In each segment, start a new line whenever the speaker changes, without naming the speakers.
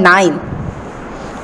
9।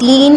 3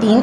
3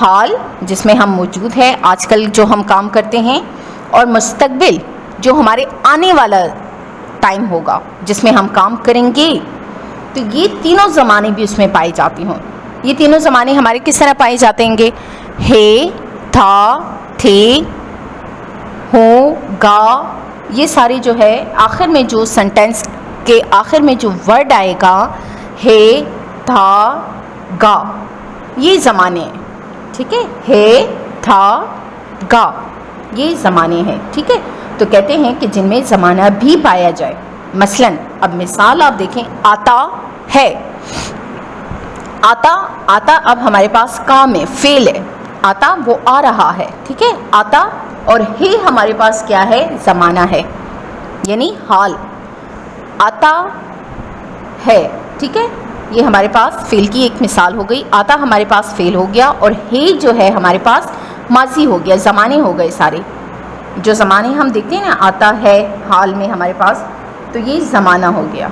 حال جس میں ہم موجود ہیں آج کل جو ہم کام کرتے ہیں، اور مستقبل جو ہمارے آنے والا ٹائم ہوگا جس میں ہم کام کریں گے. تو یہ تینوں زمانے بھی اس میں پائے جاتے ہوں. یہ تینوں زمانے ہمارے کس طرح پائے جاتے ہیں گے؟ ہے، تھا، تھے، ہوں، گا، یہ سارے جو ہے آخر میں جو سینٹینس کے آخر میں جو ورڈ آئے گا ہے، تھا، گا، یہ زمانے ہیں. ٹھیک ہے، ہے، تھا، گا، یہ زمانے ہیں. ٹھیک ہے، تو کہتے ہیں کہ جن میں زمانہ بھی پایا جائے. مثلاً اب مثال آپ دیکھیں، آتا ہے. آتا اب ہمارے پاس کام ہے، فعل ہے. آتا وہ آ رہا ہے. ٹھیک ہے، آتا. اور ہے ہمارے پاس کیا ہے؟ زمانہ ہے، یعنی حال. آتا ہے. ٹھیک ہے، یہ ہمارے پاس فعل کی ایک مثال ہو گئی. آتا ہمارے پاس فعل ہو گیا، اور ہے جو ہے ہمارے پاس ماضی ہو گیا، زمانے ہو گئے سارے. جو زمانے ہم دیکھتے ہیں نا، آتا ہے حال میں ہمارے پاس، تو یہ زمانہ ہو گیا.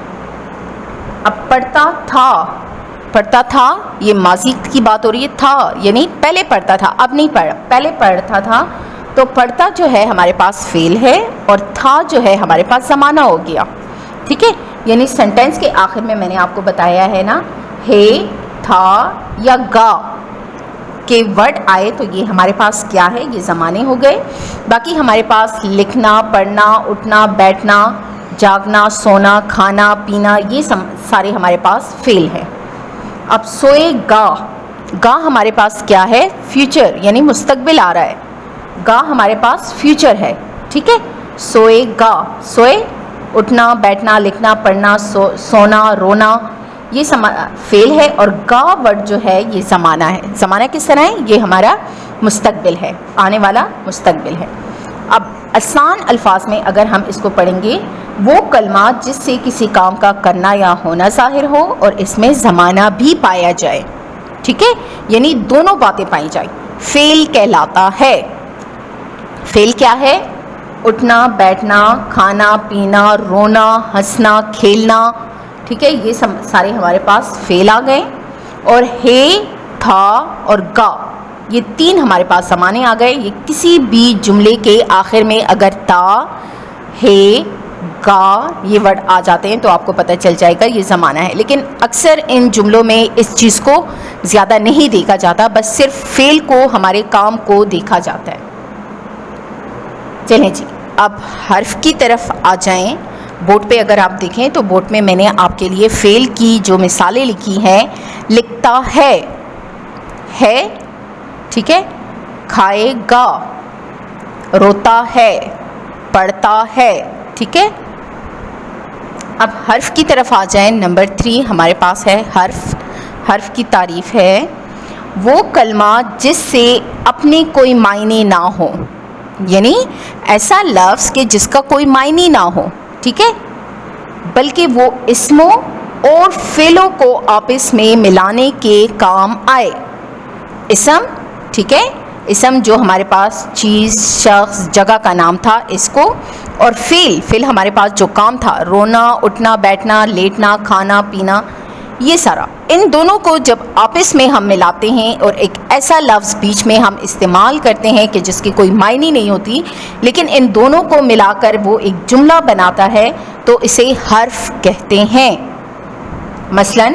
اب پڑھتا تھا، یہ ماضی کی بات ہو رہی ہے. تھا یعنی پہلے پڑھتا تھا، اب نہیں پڑھا، پہلے پڑھتا تھا. تو پڑھتا جو ہے ہمارے پاس فعل ہے، اور تھا جو ہے ہمارے پاس زمانہ ہو گیا. ٹھیک ہے، یعنی سینٹینس کے آخر میں نے آپ کو بتایا ہے نا، ہے، تھا یا گا کے ورڈ آئے تو یہ ہمارے پاس کیا ہے؟ یہ زمانے ہو گئے. باقی ہمارے پاس لکھنا، پڑھنا، اٹھنا، بیٹھنا، جاگنا، سونا، کھانا، پینا، یہ سارے ہمارے پاس فعل ہے. اب سوئے گا ہمارے پاس کیا ہے؟ فیوچر، یعنی مستقبل آ رہا ہے. گا ہمارے پاس فیوچر ہے. ٹھیک ہے، سوئے گا، سوئے اٹھنا، بیٹھنا، لکھنا، پڑھنا، سونا، رونا، یہ فعل ہے. اور گا ورڈ جو ہے یہ زمانہ ہے. زمانہ کس طرح ہے؟ یہ ہمارا مستقبل ہے، آنے والا مستقبل ہے. اب آسان الفاظ میں اگر ہم اس کو پڑھیں گے، وہ کلمات جس سے کسی کام کا کرنا یا ہونا ظاہر ہو اور اس میں زمانہ بھی پایا جائے. ٹھیک ہے، یعنی دونوں باتیں پائی جائیں. فعل کہلاتا ہے. فعل کیا ہے؟ اٹھنا، بیٹھنا، کھانا، پینا، رونا، ہنسنا، کھیلنا. ٹھیک ہے، یہ سارے ہمارے پاس فعل آ گئے. اور ہے، تھا اور گا، یہ تین ہمارے پاس زمانے آ گئے. یہ کسی بھی جملے کے آخر میں اگر تا، ہے، گا یہ ورڈ آ جاتے ہیں تو آپ کو پتہ چل جائے گا یہ زمانہ ہے. لیکن اکثر ان جملوں میں اس چیز کو زیادہ نہیں دیکھا جاتا، بس صرف فعل کو، ہمارے کام کو دیکھا جاتا ہے. چلیں جی، اب حرف کی طرف آ جائیں. بورڈ پہ اگر آپ دیکھیں تو بورڈ میں نے آپ کے لیے فعل کی جو مثالیں لکھی ہیں، لکھتا ہے. ٹھیک ہے، کھائے گا، روتا ہے، پڑھتا ہے. ٹھیک ہے، اب حرف کی طرف آ جائیں. نمبر 3 ہمارے پاس ہے حرف کی تعریف ہے. وہ کلمہ جس سے اپنے کوئی معنی نہ ہو، یعنی ایسا لفظ کہ جس کا کوئی معنی نہ ہو. ٹھیک ہے، بلکہ وہ اسموں اور فعلوں کو آپس میں ملانے کے کام آئے. اسم، ٹھیک ہے، اسم جو ہمارے پاس چیز، شخص، جگہ کا نام تھا، اس کو. اور فعل ہمارے پاس جو کام تھا، رونا، اٹھنا، بیٹھنا، لیٹنا، کھانا، پینا، یہ سارا. ان دونوں کو جب آپس میں ہم ملاتے ہیں اور ایک ایسا لفظ بیچ میں ہم استعمال کرتے ہیں کہ جس کی کوئی معنی نہیں ہوتی، لیکن ان دونوں کو ملا کر وہ ایک جملہ بناتا ہے، تو اسے حرف کہتے ہیں. مثلاً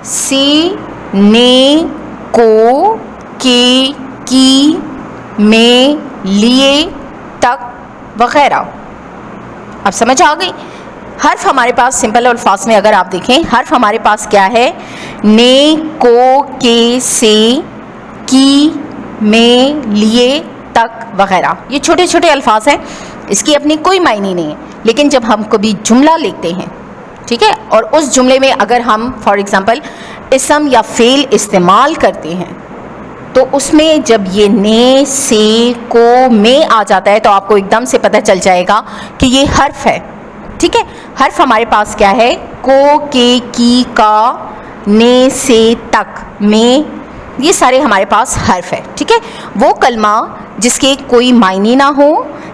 سے، نے، کو، کے، کی، میں، لیے، تک وغیرہ. اب سمجھ آ گئی؟ حرف ہمارے پاس سمپل الفاظ میں اگر آپ دیکھیں، حرف ہمارے پاس کیا ہے؟ نے، کو، کے، سے، کی، میں، لیے، تک وغیرہ. یہ چھوٹے چھوٹے الفاظ ہیں، اس کی اپنی کوئی معنی نہیں ہے. لیکن جب ہم کبھی جملہ لکھتے ہیں، ٹھیک ہے، اور اس جملے میں اگر ہم فار ایگزامپل اسم یا فعل استعمال کرتے ہیں، تو اس میں جب یہ نے، سے، کو، میں آ جاتا ہے تو آپ کو ایک دم سے پتہ چل جائے گا کہ یہ حرف ہے. ٹھیک ہے، حرف ہمارے پاس کیا ہے؟ کو، کے، کی، کا، نے، سے، تک، میں، یہ سارے ہمارے پاس حرف ہے. ٹھیک ہے، وہ کلمہ جس کے کوئی معنی نہ ہو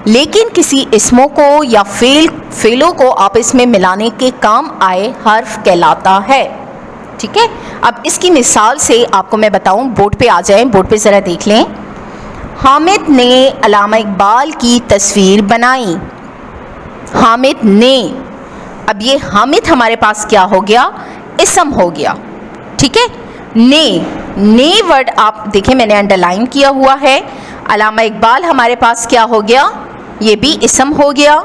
لیکن کسی اسموں کو یا فعلوں کو آپس میں ملانے کے کام آئے، حرف کہلاتا ہے. ٹھیک ہے، اب اس کی مثال سے آپ کو میں بتاؤں، بورڈ پہ آ جائیں، بورڈ پہ ذرا دیکھ لیں. حامد نے علامہ اقبال کی تصویر بنائی. حامد نے، اب یہ حامد ہمارے پاس کیا ہو گیا؟ اسم ہو گیا. ٹھیک ہے. نے ورڈ آپ دیکھیں میں نے انڈر لائن کیا ہوا ہے. علامہ اقبال ہمارے پاس کیا ہو گیا؟ یہ بھی اسم ہو گیا.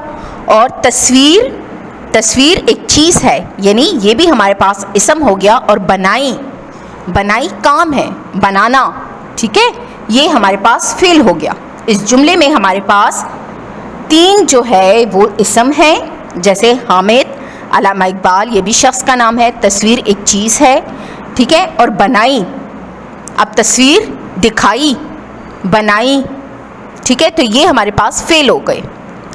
اور تصویر ایک چیز ہے، یعنی یہ بھی ہمارے پاس اسم ہو گیا. اور بنائی کام ہے، بنانا. ٹھیک ہے، یہ ہمارے پاس فعل ہو گیا. اس جملے میں ہمارے پاس 3 جو ہے وہ اسم ہیں، جیسے حامد، علامہ اقبال یہ بھی شخص کا نام ہے، تصویر ایک چیز ہے. ٹھیک ہے. اور بنائی، اب تصویر دکھائی، بنائی. ٹھیک ہے، تو یہ ہمارے پاس فعل ہو گئے،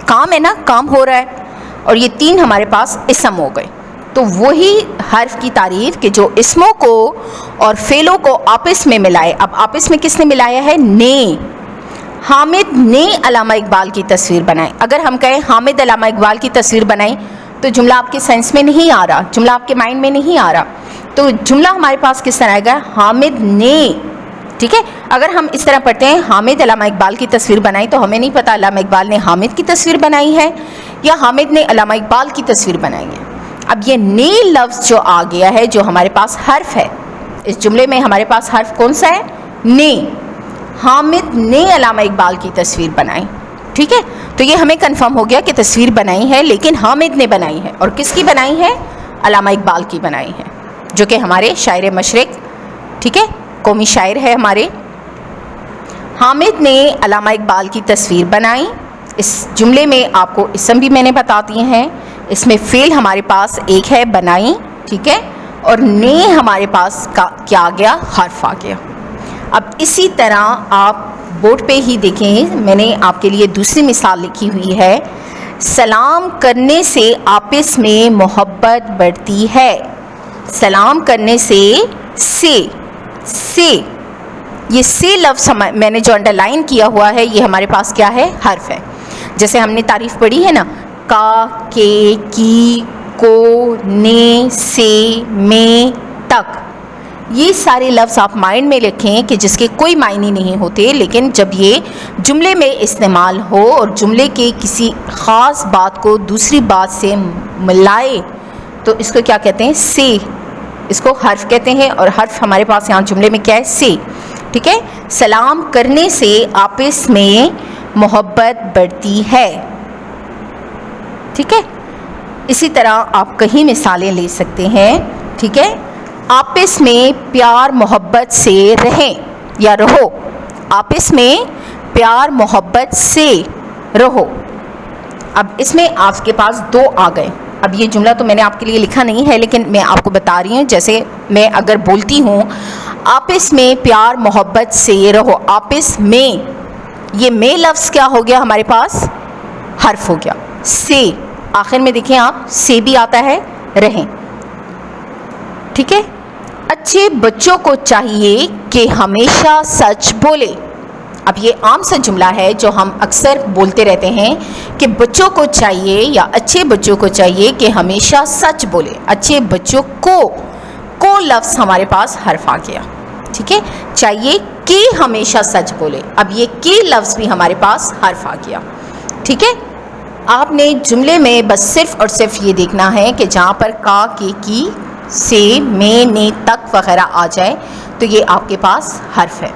کام ہے نا، کام ہو رہا ہے. اور یہ 3 ہمارے پاس اسم ہو گئے. تو وہی حرف کی تعریف کہ جو اسموں کو اور فعلوں کو آپس میں ملائے. اب آپس میں کس نے ملایا ہے؟ نے. حامد نے علامہ اقبال کی تصویر بنائی. اگر ہم کہیں حامد علامہ اقبال کی تصویر بنائی تو جملہ آپ کے سینس میں نہیں آ رہا، جملہ آپ کے مائنڈ میں نہیں آ رہا. تو جملہ ہمارے پاس کس طرح آئے گا؟ حامد نے. ٹھیک ہے. اگر ہم اس طرح پڑھتے ہیں حامد علامہ اقبال کی تصویر بنائی، تو ہمیں نہیں پتا علامہ اقبال نے حامد کی تصویر بنائی ہے یا حامد نے علامہ اقبال کی تصویر بنائی ہے. اب یہ نے لفظ جو آ گیا ہے، جو ہمارے پاس حرف ہے، اس جملے میں ہمارے پاس حرف کون سا ہے؟ نے. حامد نے علامہ اقبال کی تصویر بنائی. ٹھیک ہے. تو یہ ہمیں کنفرم ہو گیا کہ تصویر بنائی ہے، لیکن حامد نے بنائی ہے. اور کس کی بنائی ہے؟ علامہ اقبال کی بنائی ہے، جو کہ ہمارے شاعر مشرق، ٹھیک ہے، قومی شاعر ہے ہمارے. حامد نے علامہ اقبال کی تصویر بنائی. اس جملے میں آپ کو اسم بھی میں نے بتا دیے ہیں. اس میں فعل ہمارے پاس ایک ہے، بنائی. ٹھیک ہے. اور نے ہمارے پاس کیا آ گیا؟ حرف آ گیا. اب اسی طرح آپ بورڈ پہ ہی دیکھیں، میں نے آپ کے لیے دوسری مثال لکھی ہوئی ہے. سلام کرنے سے آپس میں محبت بڑھتی ہے. سلام کرنے سے یہ سے لفظ میں نے جو انڈر لائن کیا ہوا ہے، یہ ہمارے پاس کیا ہے؟ حرف ہے. جیسے ہم نے تعریف پڑھی ہے نا، کا، کے، کی، کو، نے، سے، میں، تک. یہ سارے لفظ آپ مائنڈ میں لکھیں کہ جس کے کوئی معنی نہیں ہوتے، لیکن جب یہ جملے میں استعمال ہو اور جملے کے کسی خاص بات کو دوسری بات سے ملائے تو اس کو کیا کہتے ہیں؟ سے. اس کو حرف کہتے ہیں. اور حرف ہمارے پاس یہاں جملے میں کیا ہے؟ سے. ٹھیک ہے. سلام کرنے سے آپس میں محبت بڑھتی ہے. ٹھیک ہے. اسی طرح آپ کہیں مثالیں لے سکتے ہیں. ٹھیک ہے. آپس میں پیار محبت سے رہیں یا رہو. آپس میں پیار محبت سے رہو. اب اس میں آپ کے پاس 2 آ گئے. اب یہ جملہ تو میں نے آپ کے لیے لکھا نہیں ہے، لیکن میں آپ کو بتا رہی ہوں. جیسے میں اگر بولتی ہوں آپس میں پیار محبت سے رہو، آپس میں، یہ میں لفظ کیا ہو گیا ہمارے پاس؟ حرف ہو گیا. سے آخر میں دیکھیں آپ، سے بھی آتا ہے، رہیں. ٹھیک ہے. اچھے بچوں کو چاہیے کہ ہمیشہ سچ بولے. اب یہ عام سا جملہ ہے جو ہم اکثر بولتے رہتے ہیں کہ بچوں کو چاہیے یا اچھے بچوں کو چاہیے کہ ہمیشہ سچ بولے. اچھے بچوں کو لفظ ہمارے پاس حرف آ گیا. ٹھیک ہے. چاہیے کہ ہمیشہ سچ بولے. اب یہ کہ لفظ بھی ہمارے پاس حرف آ گیا. ٹھیک ہے. آپ نے جملے میں بس صرف اور صرف یہ دیکھنا ہے کہ جہاں پر کا، کے، کی، سے، میں، نے، تک وغیرہ آ جائے تو یہ آپ کے پاس حرف ہے.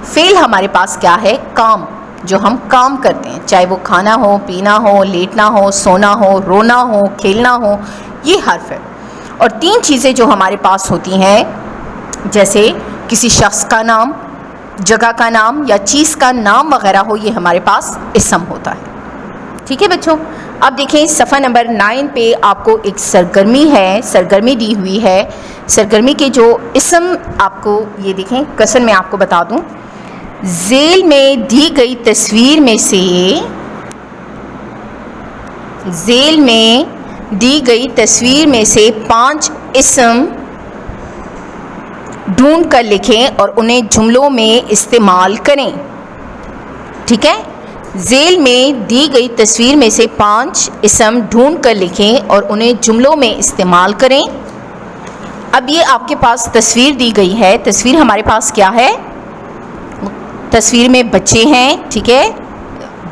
فعل ہمارے پاس کیا ہے؟ کام. جو ہم کام کرتے ہیں، چاہے وہ کھانا ہو، پینا ہو، لیٹنا ہو، سونا ہو، رونا ہو، کھیلنا ہو، یہ حرف ہے. اور 3 چیزیں جو ہمارے پاس ہوتی ہیں، جیسے کسی شخص کا نام، جگہ کا نام یا چیز کا نام وغیرہ ہو، یہ ہمارے پاس اسم ہوتا ہے. ٹھیک ہے بچوں. اب دیکھیں صفحہ نمبر 9 پہ آپ کو ایک سرگرمی ہے، سرگرمی دی ہوئی ہے. سرگرمی کے جو اسم آپ کو یہ دیکھیں، کسر میں آپ کو بتا دوں، ذیل میں دی گئی تصویر میں سے 5 اسم ڈھونڈ کر لکھیں اور انہیں جملوں میں استعمال کریں. ٹھیک ہے. ذیل میں دی گئی تصویر میں سے 5 اسم ڈھونڈ کر لکھیں اور انہیں جملوں میں استعمال کریں. اب یہ آپ کے پاس تصویر دی گئی ہے. تصویر ہمارے پاس کیا ہے؟ تصویر میں بچے ہیں, ٹھیک ہے,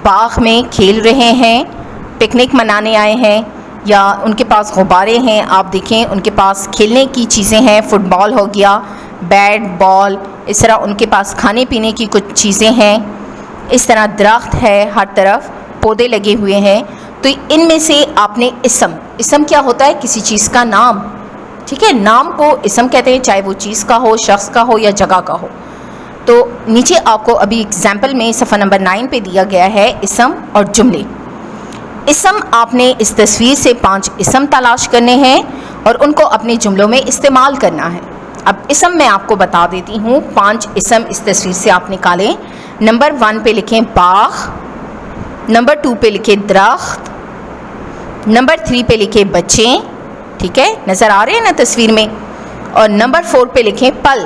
باغ میں کھیل رہے ہیں, پکنک منانے آئے ہیں, یا ان کے پاس غبارے ہیں. آپ دیکھیں ان کے پاس کھیلنے کی چیزیں ہیں, فٹ بال ہو گیا, بیٹ بال, اس طرح ان کے پاس کھانے پینے کی کچھ چیزیں ہیں. اس طرح درخت ہے, ہر طرف پودے لگے ہوئے ہیں. تو ان میں سے آپ نے اسم کیا ہوتا ہے؟ کسی چیز کا نام, ٹھیک ہے, نام کو اسم کہتے ہیں, چاہے وہ چیز کا ہو, شخص کا ہو یا جگہ کا ہو. تو نیچے آپ کو ابھی اگزامپل میں صفحہ نمبر 9 پہ دیا گیا ہے اسم اور جملے. اسم آپ نے اس تصویر سے 5 اسم تلاش کرنے ہیں اور ان کو اپنے جملوں میں استعمال کرنا ہے. اب اسم میں آپ کو بتا دیتی ہوں. 5 اسم اس تصویر سے آپ نکالیں. نمبر 1 پہ لکھیں باغ, نمبر 2 پہ لکھیں درخت, نمبر 3 پہ لکھیں بچے, ٹھیک ہے, نظر آ رہے ہیں نا تصویر میں, اور نمبر 4 پہ لکھیں پل,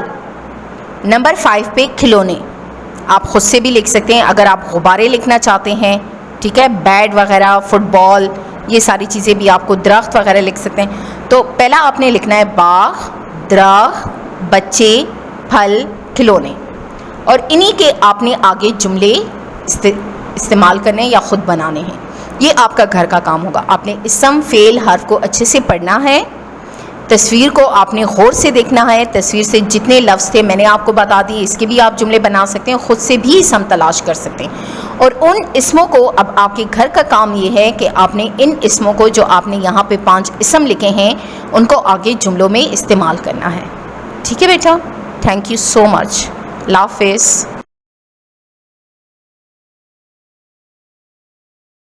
نمبر 5 پہ کھلونے. آپ خود سے بھی لکھ سکتے ہیں اگر آپ غبارے لکھنا چاہتے ہیں, ٹھیک ہے, بیٹ وغیرہ, فٹ بال, یہ ساری چیزیں بھی آپ کو, درخت وغیرہ لکھ سکتے ہیں. تو پہلا آپ نے لکھنا ہے باغ, درخت, بچے, پھل, کھلونے, اور انہی کے آپ نے آگے جملے استعمال کرنے یا خود بنانے ہیں. یہ آپ کا گھر کا کام ہوگا. آپ نے اسم, فعل, حرف کو اچھے سے پڑھنا ہے. تصویر کو آپ نے غور سے دیکھنا ہے. تصویر سے جتنے لفظ تھے میں نے آپ کو بتا دی, اس کے بھی آپ جملے بنا سکتے ہیں, خود سے بھی اسم تلاش کر سکتے ہیں. اور ان اسموں کو, اب آپ کے گھر کا کام یہ ہے کہ آپ نے ان اسموں کو جو آپ نے یہاں پہ 5 اسم لکھے ہیں ان کو آگے جملوں میں استعمال کرنا ہے. ٹھیک ہے بیٹا, تھینک یو سو مچ. اللہ حافظ.